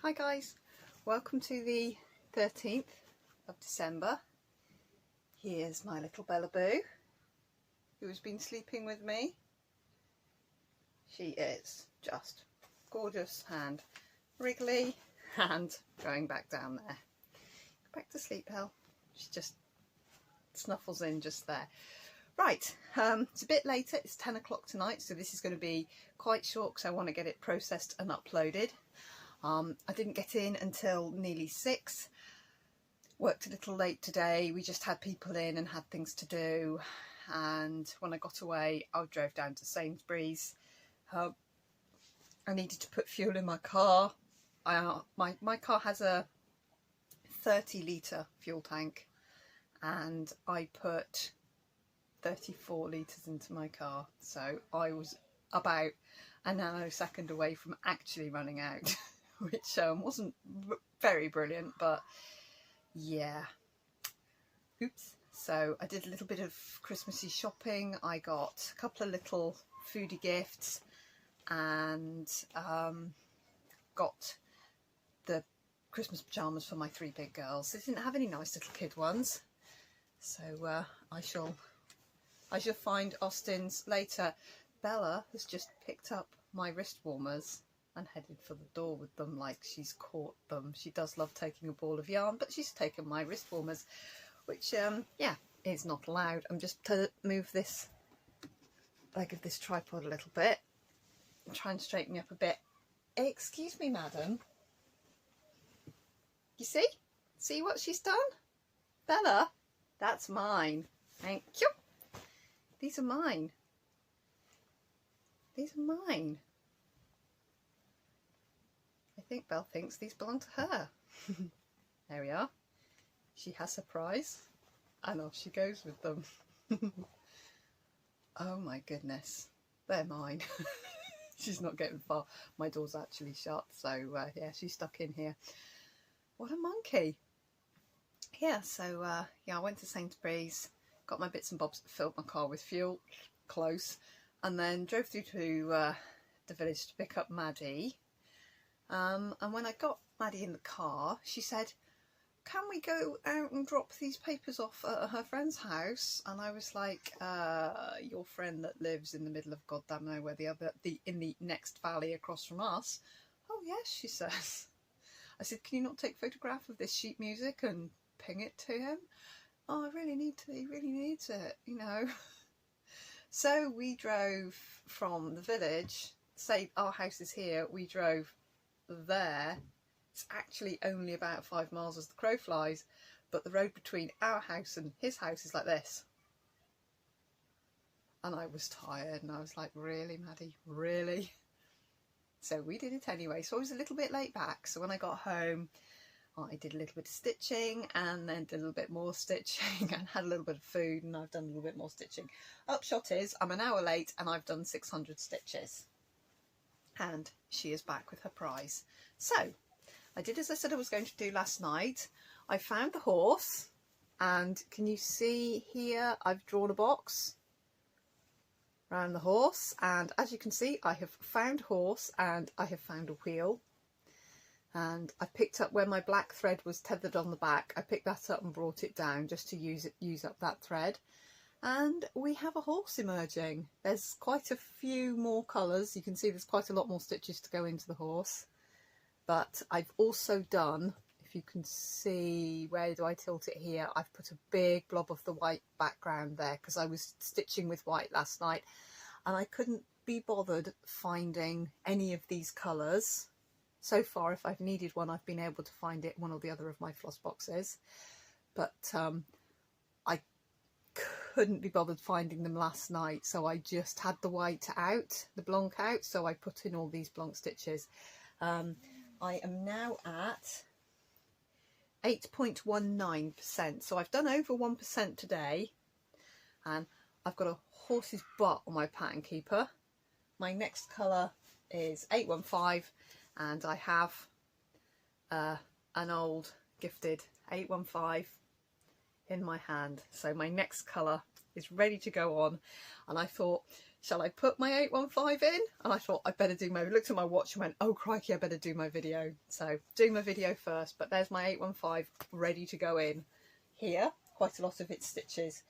Hi guys, welcome to the 13th of December. Here's my little Bella Boo, who has been sleeping with me. She is just gorgeous and wriggly and going back down there. Go back to sleep, Belle. She just snuffles in just there. Right, it's a bit later, it's 10 o'clock tonight, so this is going to be quite short because I want to get it processed and uploaded. I didn't get in until nearly 6, worked a little late today. We just had people in and had things to do, and when I got away I drove down to Sainsbury's. I needed to put fuel in my car. My car has a 30-litre fuel tank and I put 34 litres into my car, so I was about a nanosecond away from actually running out. Which wasn't very brilliant, but yeah, oops. So I did a little bit of Christmassy shopping. I got a couple of little foodie gifts and got the Christmas pyjamas for my 3 big girls. They didn't have any nice little kid ones, so I shall find Austin's later. Bella has just picked up my wrist warmers and headed for the door with them like she's caught them. She does love taking a ball of yarn, but she's taken my wrist warmers, which yeah, is not allowed. I'm just to move this leg of this tripod a little bit and try and straighten me up a bit. Excuse me, madam. You see what she's done? Bella, that's mine. Thank you. These are mine. These are mine. I think Belle thinks these belong to her. There we are. She has her prize and off she goes with them. Oh my goodness, they're mine. She's not getting far. My door's actually shut, so yeah, she's stuck in here. What a monkey. Yeah, so yeah, I went to Sainsbury's, got my bits and bobs, filled my car with fuel, close, and then drove through to the village to pick up Maddie. And when I got Maddie in the car, she said, can we go out and drop these papers off at her friend's house? And I was like, your friend that lives in the middle of goddamn nowhere, in the next valley across from us? Oh yes, she says. I said, can you not take a photograph of this sheet music and ping it to him? Oh, I really need to, he really needs it, you know. So we drove from the village, say our house is here, we drove there. It's actually only about 5 miles as the crow flies, but the road between our house and his house is like this. And I was tired and I was like, really, Maddie, really? So we did it anyway. So I was a little bit late back. So when I got home, I did a little bit of stitching and then did a little bit more stitching and had a little bit of food, and I've done a little bit more stitching. Upshot is I'm an hour late and I've done 600 stitches. And she is back with her prize. So I did as I said I was going to do last night. I found the horse, and can you see here I've drawn a box around the horse, and as you can see I have found horse and I have found a wheel, and I picked up where my black thread was tethered on the back. I picked that up and brought it down just to use up that thread. And we have a horse emerging. There's quite a few more colours. You can see there's quite a lot more stitches to go into the horse. But I've also done, if you can see, where do I tilt it here? I've put a big blob of the white background there because I was stitching with white last night and I couldn't be bothered finding any of these colours. So far, if I've needed one, I've been able to find it in one or the other of my floss boxes. But I couldn't be bothered finding them last night, so I just had the white out, the blanc out, so I put in all these blanc stitches. I am now at 8.19%, so I've done over 1% today, and I've got a horse's butt on my pattern keeper. My next colour is 815, and I have an old gifted 815 in my hand, so my next colour is ready to go on. And I thought, shall I put my 815 in? And I thought I'd better do my, looked at my watch and went, oh crikey, I better do my video. So do my video first, but there's my 815 ready to go in here. Quite a lot of its stitches,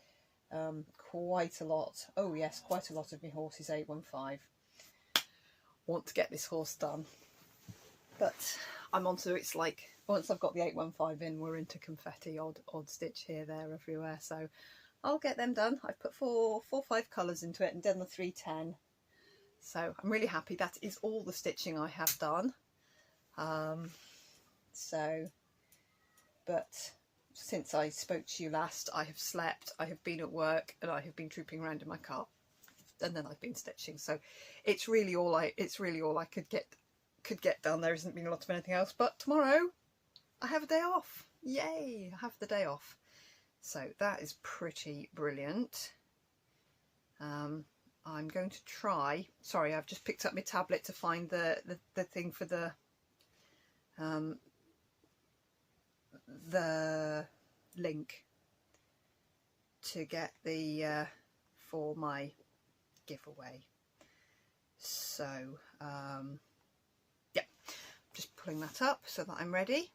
quite a lot. Oh yes, quite a lot of my horse's 815. Want to get this horse done, but I'm onto, it's like, once I've got the 815 in, we're into confetti, odd stitch here, there, everywhere. So I'll get them done. I've put four, 5 colours into it and done the 310. So I'm really happy. That is all the stitching I have done. But since I spoke to you last, I have slept, I have been at work, and I have been trooping around in my car, and then I've been stitching. So it's really all I could get done. There hasn't been a lot of anything else. But tomorrow I have a day off. Yay! I have the day off. So that is pretty brilliant. I'm going to try, sorry, I've just picked up my tablet to find the thing for the link to get the for my giveaway. So yeah, just pulling that up so that I'm ready.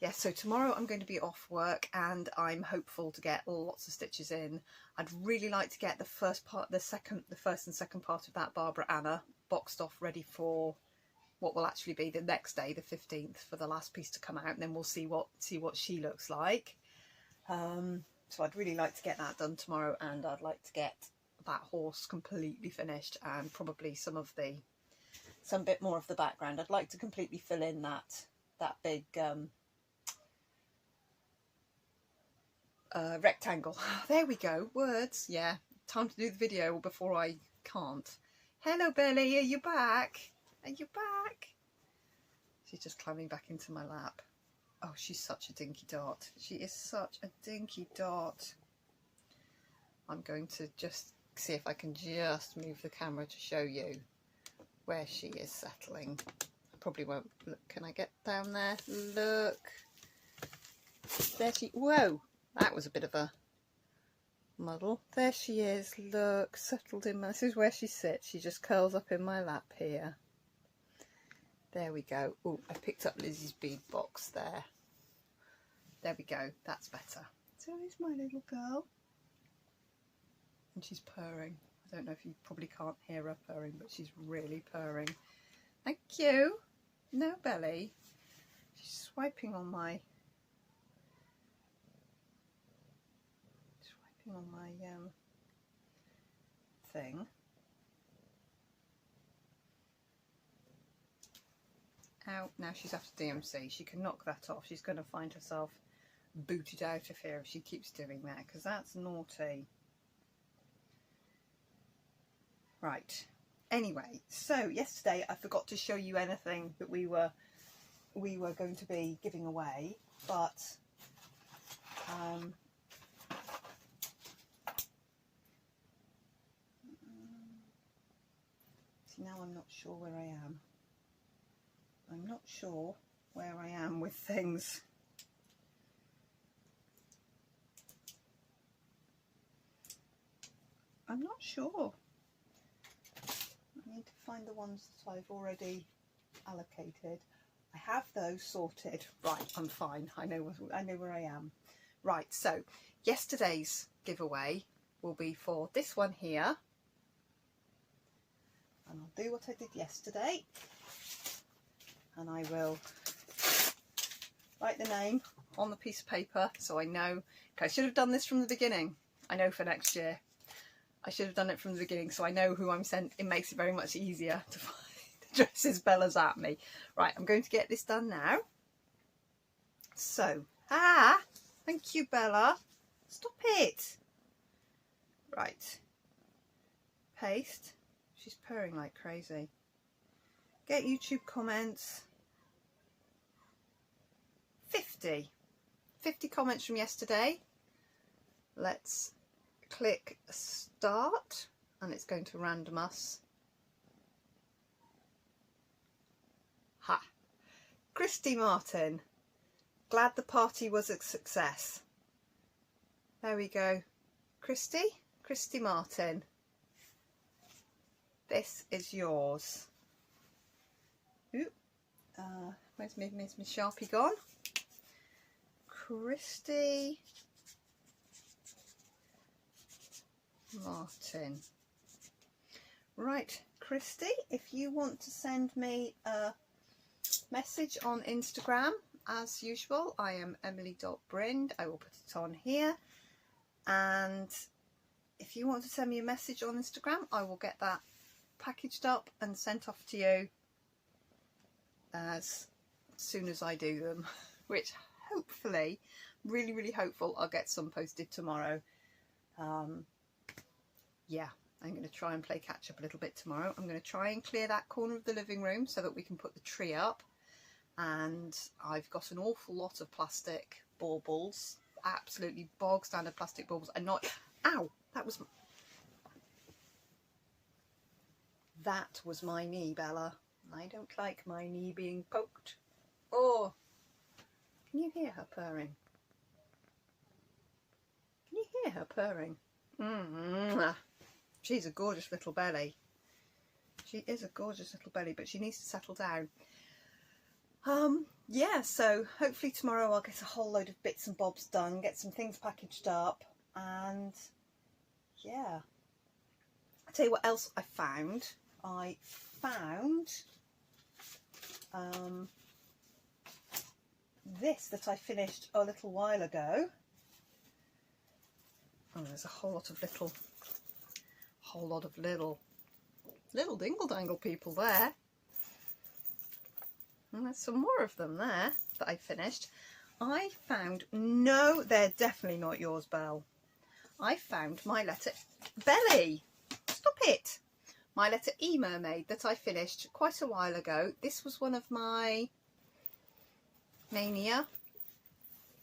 Yes, so tomorrow I'm going to be off work and I'm hopeful to get lots of stitches in. I'd really like to get the first and second part of that Barbara Anna boxed off, ready for what will actually be the next day, the 15th, for the last piece to come out, and then we'll see what she looks like. So I'd really like to get that done tomorrow, and I'd like to get that horse completely finished, and probably some bit more of the background. I'd like to completely fill in that big rectangle. There we go, words. Yeah, time to do the video before I can't. Hello Belly, are you back? Are you back? She's just climbing back into my lap. Oh, she's such a dinky dot. She is such a dinky dot. I'm going to just see if I can just move the camera to show you where she is settling. I probably won't look. Can I get down there? Look. There she, whoa, that was a bit of a muddle. There she is, look, settled in. This is where she sits. She just curls up in my lap here. There we go. Oh, I picked up Lizzie's bead box there. There we go, that's better. So there's my little girl. And she's purring. I don't know if you probably can't hear her purring, but she's really purring. Thank you. No Belly. She's swiping on my thing. Out. Now she's after DMC. She can knock that off. She's going to find herself booted out of here if she keeps doing that, because that's naughty. Right. Anyway, so yesterday I forgot to show you anything that we were going to be giving away, but see, now I'm not sure where I am. I'm not sure where I am with things. I'm not sure. I need to find the ones that I've already allocated. I have those sorted. Right, I'm fine. I know where I am. Right, so yesterday's giveaway will be for this one here. And I'll do what I did yesterday. And I will write the name on the piece of paper so I know. Okay, I should have done this from the beginning. I know for next year. I should have done it from the beginning so I know who I'm sent. It makes it very much easier to find the dresses Bella's at me. Right, I'm going to get this done now. So, thank you Bella. Stop it. Right. Paste. She's purring like crazy. Get YouTube comments. 50 comments from yesterday. Let's click start and it's going to random us. Ha! Christy Martin. Glad the party was a success. There we go. Christy Martin. this is yours. Ooh, where's my Sharpie gone? Christy Martin. Right, Christy, if you want to send me a message on Instagram, as usual, I am emily.brind. I will put it on here. And if you want to send me a message on Instagram, I will get that packaged up and sent off to you as soon as I do them, which hopefully, really hopeful, I'll get some posted tomorrow. Yeah, I'm going to try and play catch up a little bit tomorrow. I'm going to try and clear that corner of the living room so that we can put the tree up. And I've got an awful lot of plastic baubles, absolutely bog standard plastic baubles, and not, ow, that was my knee, Bella. I don't like my knee being poked. Oh, can you hear her purring? Can you hear her purring? She's a gorgeous little belly. She is a gorgeous little belly, but she needs to settle down. Yeah, so hopefully tomorrow I'll get a whole load of bits and bobs done, get some things packaged up, and yeah. I'll tell you what else I found. I found this that I finished a little while ago. Oh, there's a whole lot of little dingle dangle people there. And there's some more of them there that I finished. I found, no, they're definitely not yours, Belle. I found my letter, Belly, stop it. My letter E mermaid that I finished quite a while ago. This was one of my Mania.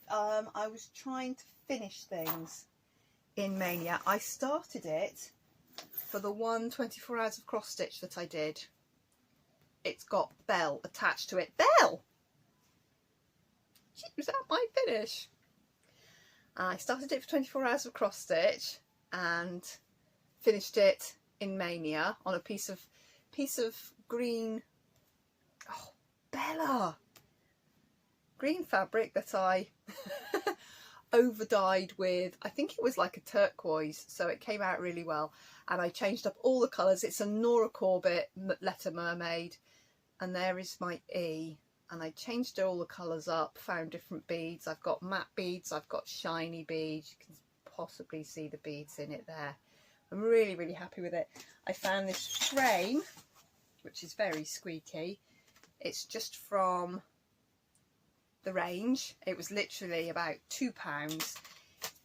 I was trying to finish things in Mania. I started it for the 24 hours of cross stitch that I did. It's got Belle attached to it. Belle! Was that my finish? I started it for 24 hours of cross stitch and finished it in Mania on a piece of green, oh Bella, green fabric that I over dyed with, I think it was like a turquoise, so it came out really well. And I changed up all the colours. It's a Nora Corbett letter mermaid, and there is my E. And I changed all the colours up, found different beads. I've got matte beads, I've got shiny beads. You can possibly see the beads in it there. I'm really happy with it. I found this frame, which is very squeaky. It's just from the range. It was literally about £2.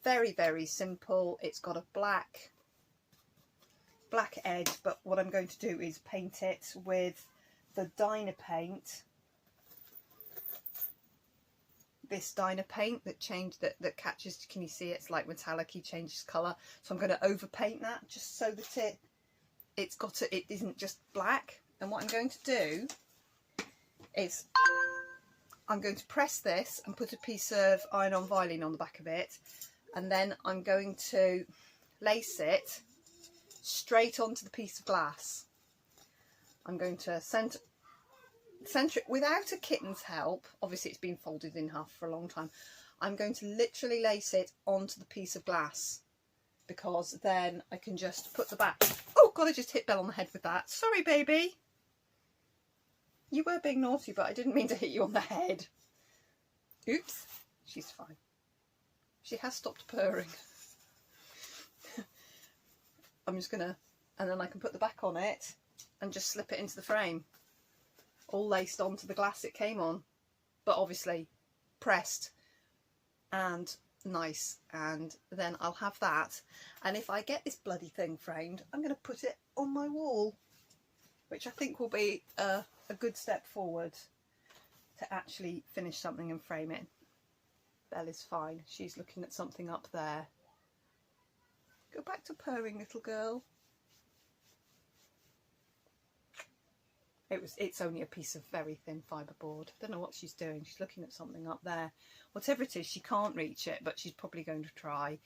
Very simple. It's got a black edge, but what I'm going to do is paint it with the Dyna paint. This Dyna paint that that catches, can you see it's like metallic-y, changes colour. So I'm going to overpaint that just so that it isn't just black. And what I'm going to do is I'm going to press this and put a piece of iron-on Vilene on the back of it, and then I'm going to lace it straight onto the piece of glass. I'm going to centre it without a kitten's help. Obviously it's been folded in half for a long time. I'm going to literally lace it onto the piece of glass, because then I can just put the back. Oh god, I just hit Belle on the head with that. Sorry baby. You were being naughty, but I didn't mean to hit you on the head. Oops. She's fine. She has stopped purring. I'm just gonna, and then I can put the back on it and just slip it into the frame. All laced onto the glass it came on, but obviously pressed and nice. And then I'll have that. And if I get this bloody thing framed, I'm going to put it on my wall, which I think will be a good step forward to actually finish something and frame it. Belle is fine. She's looking at something up there. Go back to purring, little girl. It's only a piece of very thin fibreboard. Don't know what she's doing. She's looking at something up there. Whatever it is, she can't reach it, but she's probably going to try.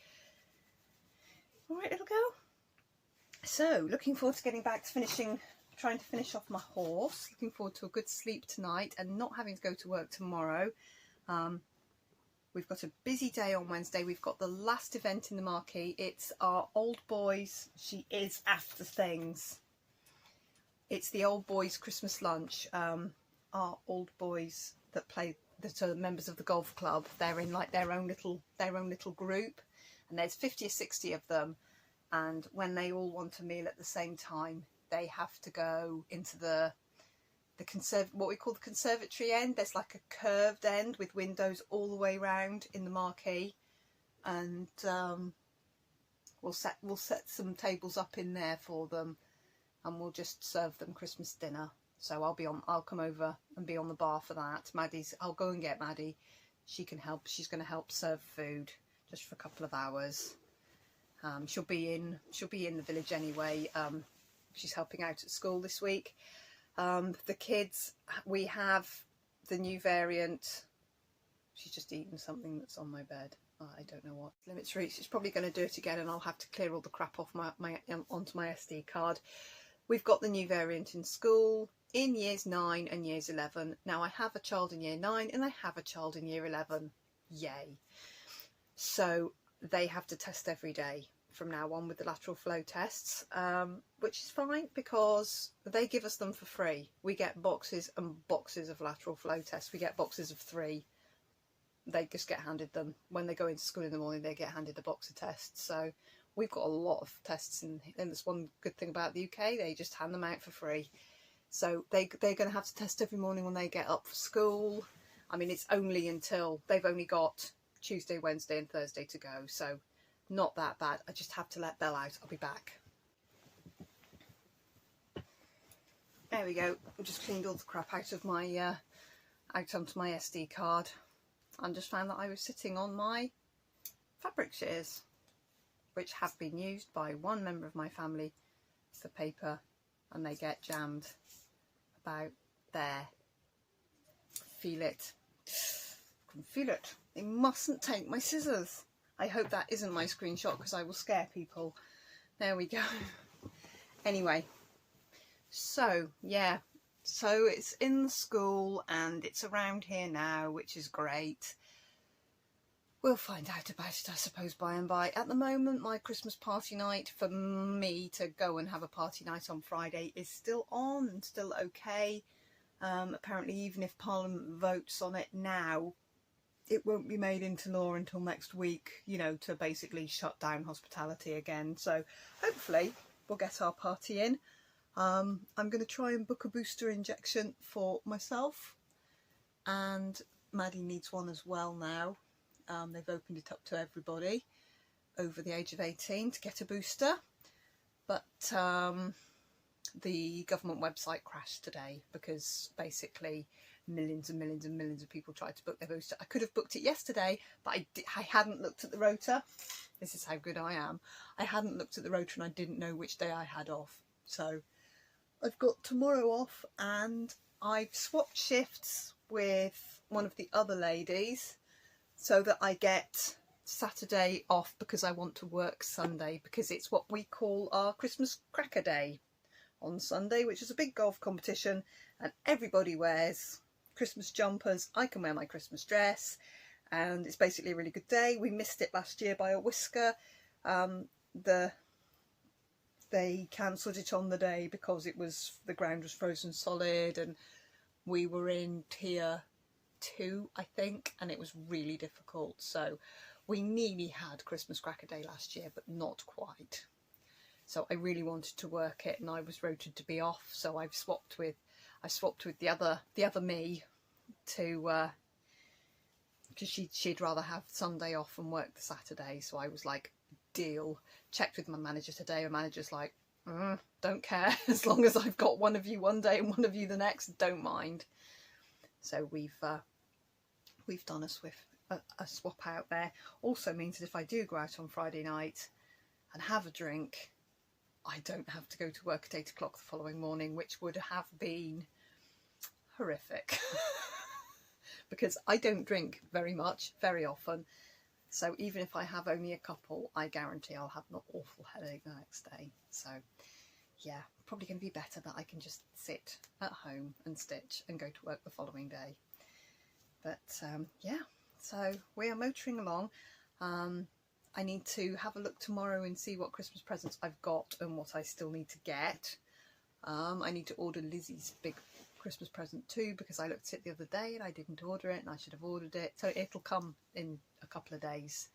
All right, little girl. So looking forward to getting back to trying to finish off my horse. Looking forward to a good sleep tonight and not having to go to work tomorrow. We've got a busy day on Wednesday. We've got the last event in the marquee. It's our old boys. She is after things. It's the old boys Christmas lunch. Our old boys that are members of the golf club. They're in like their own little group, and there's 50 or 60 of them. And when they all want a meal at the same time, they have to go into what we call the conservatory end. There's like a curved end with windows all the way round in the marquee, and we'll set some tables up in there for them, and we'll just serve them Christmas dinner. So I'll come over and be on the bar for that. I'll go and get Maddie. She can help. She's going to help serve food just for a couple of hours. She'll be in the village anyway. She's helping out at school this week. The kids, we have the new variant. She's just eaten something that's on my bed. I don't know what. Limits reached. She's probably going to do it again, and I'll have to clear all the crap off onto my SD card. We've got the new variant in school in years 9 and years 11. Now I have a child in year 9 and I have a child in year 11. Yay! So they have to test every day from now on with the lateral flow tests, which is fine because they give us them for free. We get boxes and boxes of lateral flow tests. We get boxes of 3. They just get handed them. When they go into school in the morning, they get handed a box of tests. So we've got a lot of tests, and that's one good thing about the UK. They just hand them out for free. So they're going to have to test every morning when they get up for school. I mean, it's only until they've only got Tuesday, Wednesday and Thursday to go. So not that bad. I just have to let Belle out. I'll be back. There we go. I just cleaned all the crap out of my out onto my SD card, and just found that I was sitting on my fabric shears, which have been used by one member of my family for paper, and they get jammed about there. Feel it. I can feel it. They mustn't take my scissors. I hope that isn't my screenshot because I will scare people. There we go. Anyway, so yeah, so it's in the school and it's around here now, which is great. We'll find out about it, I suppose, by and by. At the moment, my Christmas party night, for me to go and have a party night on Friday, is still on and still okay. Apparently, even if Parliament votes on it now, it won't be made into law until next week, you know, to basically shut down hospitality again. So hopefully we'll get our party in. I'm going to try and book a booster injection for myself, and Maddie needs one as well now. They've opened it up to everybody over the age of 18 to get a booster, but the government website crashed today because basically millions and millions and millions of people tried to book their booster. I could have booked it yesterday, but I hadn't looked at the rota. This is how good I am. I hadn't looked at the rota and I didn't know which day I had off. So I've got tomorrow off, and I've swapped shifts with one of the other ladies so that I get Saturday off because I want to work Sunday, because it's what we call our Christmas cracker day on Sunday, which is a big golf competition and everybody wears Christmas jumpers. I can wear my Christmas dress, and it's basically a really good day. We missed it last year by a whisker. They cancelled it on the day because the ground was frozen solid, and we were in tier 2, I think, and it was really difficult. So we nearly had Christmas cracker day last year, but not quite. So I really wanted to work it, and I was rotated to be off. So I've swapped with the other me to because she'd rather have Sunday off and work the Saturday. So I was like, deal. Checked with my manager today. My manager's like, don't care, as long as I've got one of you one day and one of you the next, don't mind. So we've done a swap out there. Also means that if I do go out on Friday night and have a drink, I don't have to go to work at 8 o'clock the following morning, which would have been horrific. Because I don't drink very much, very often. So even if I have only a couple, I guarantee I'll have an awful headache the next day. So yeah, probably going to be better that I can just sit at home and stitch and go to work the following day. But yeah, so we are motoring along. I need to have a look tomorrow and see what Christmas presents I've got and what I still need to get. I need to order Lizzie's big Christmas present too, because I looked at it the other day and I didn't order it, and I should have ordered it. So it'll come in a couple of days,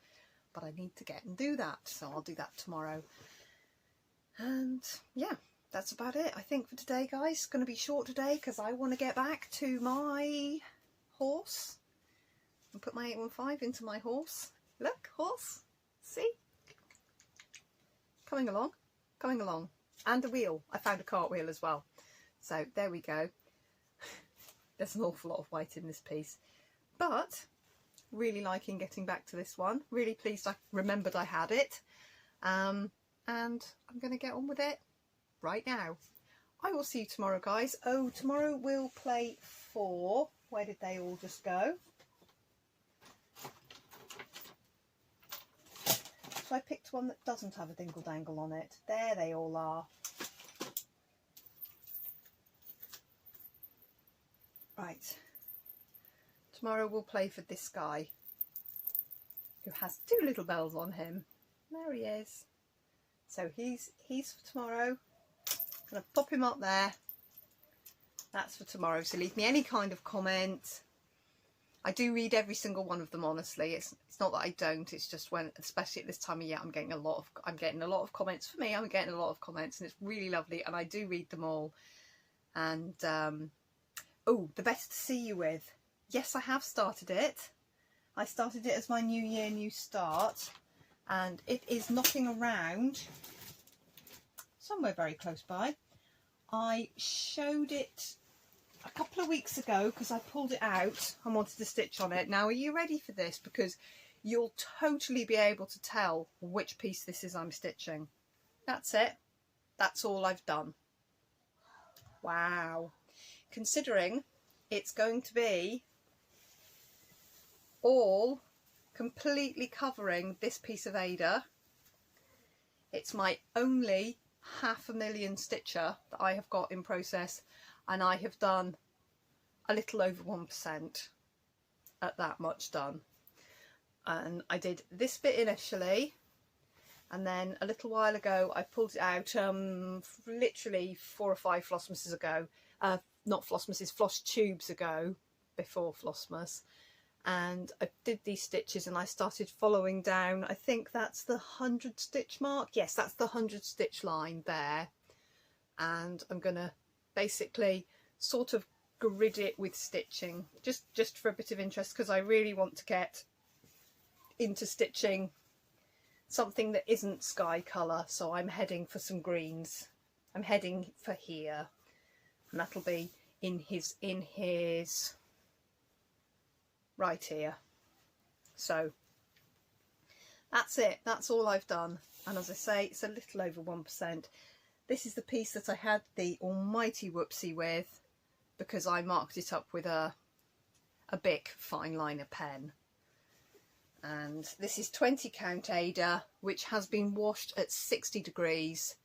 but I need to get and do that. So I'll do that tomorrow. And yeah, that's about it, I think, for today, guys. It's going to be short today because I want to get back to my horse and put my 815 into my horse. Look, horse, see? Coming along, coming along. And a wheel. I found a cartwheel as well. So there we go. There's an awful lot of white in this piece. But really liking getting back to this one. Really pleased I remembered I had it. And I'm going to get on with it right now. I will see you tomorrow, guys. Oh, tomorrow we'll play 4. Where did they all just go? So I picked one that doesn't have a dingle dangle on it. There they all are. Right. Tomorrow we'll play for this guy who has 2 little bells on him. There he is. So he's for tomorrow. I'm going to pop him up there. That's for tomorrow. So leave me any kind of comment. I do read every single one of them, honestly. It's not that I don't. It's just when, especially at this time of year, I'm getting a lot of comments. For me, I'm getting a lot of comments, and it's really lovely. And I do read them all. And oh, the best to see you with. Yes, I have started it. I started it as my New Year, New Start, and it is knocking around somewhere very close by. I showed it a couple of weeks ago because I pulled it out and wanted to stitch on it. Now, are you ready for this? Because you'll totally be able to tell which piece this is I'm stitching. That's it. That's all I've done. Wow. Considering it's going to be all completely covering this piece of Ada. It's my only 500,000 stitcher that I have got in process, and I have done a little over 1% at that much done. And I did this bit initially, and then a little while ago I pulled it out literally 4 or 5 Flossmases ago, not Flossmases, floss tubes ago, before Flossmas, and I did these stitches and I started following down. I think that's the 100 stitch mark. Yes, that's the 100 stitch line there, and I'm gonna basically sort of grid it with stitching just for a bit of interest, because I really want to get into stitching something that isn't sky colour. So I'm heading for some greens. I'm heading for here, and that'll be in his right here. So that's it. That's all I've done. And as I say, it's a little over 1%. This is the piece that I had the almighty whoopsie with, because I marked it up with a Bic fine liner pen. And this is 20 count Ada, which has been washed at 60 degrees,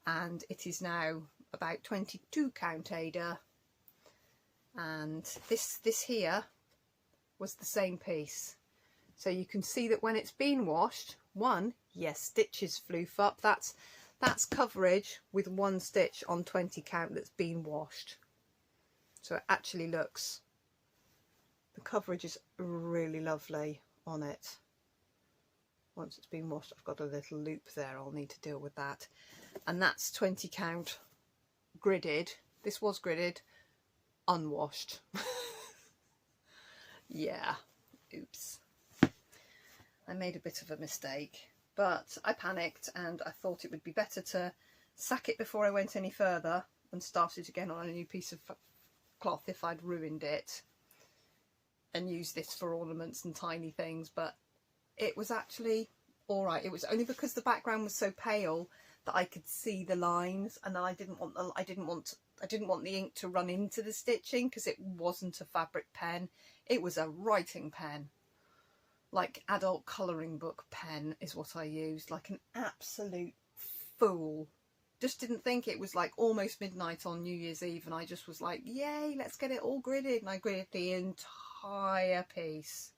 and it is now about 22 count Ada. And this here was the same piece. So you can see that when it's been washed, yes, stitches floof up. That's coverage with 1 stitch on 20 count that's been washed. So it actually looks, the coverage is really lovely on it. Once it's been washed, I've got a little loop there. I'll need to deal with that. And that's 20 count gridded. This was gridded, unwashed. Yeah, oops. I made a bit of a mistake, but I panicked and I thought it would be better to sack it before I went any further and start it again on a new piece of cloth if I'd ruined it, and use this for ornaments and tiny things. But it was actually all right. It was only because the background was so pale that I could see the lines, and I didn't want the ink to run into the stitching, because it wasn't a fabric pen, it was a writing pen. like adult colouring book pen is what I used, like an absolute fool. Just didn't think it was like almost midnight on New Year's Eve, and I just was like, yay, let's get it all gridded. And I gridded the entire piece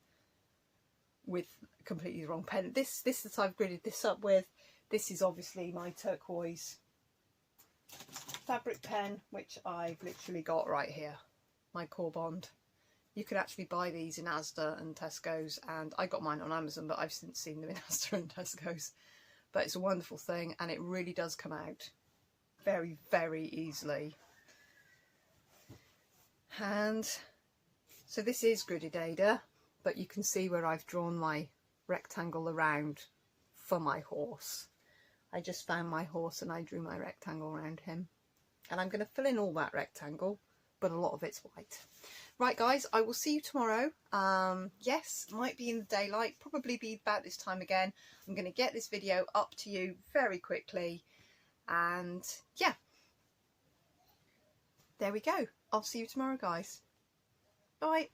with completely the wrong pen. This that I've gridded this up with, this is obviously my turquoise fabric pen, which I've literally got right here, my Core Bond. You can actually buy these in Asda and Tesco's, and I got mine on Amazon, but I've since seen them in Asda and Tesco's. But it's a wonderful thing, and it really does come out very, very easily. And so this is gridded Ada, but you can see where I've drawn my rectangle around for my horse. I just found my horse and I drew my rectangle around him. And I'm going to fill in all that rectangle, but a lot of it's white. Right guys, I will see you tomorrow. Yes, might be in the daylight, probably be about this time again. I'm going to get this video up to you very quickly, and yeah, there we go. I'll see you tomorrow guys. Bye.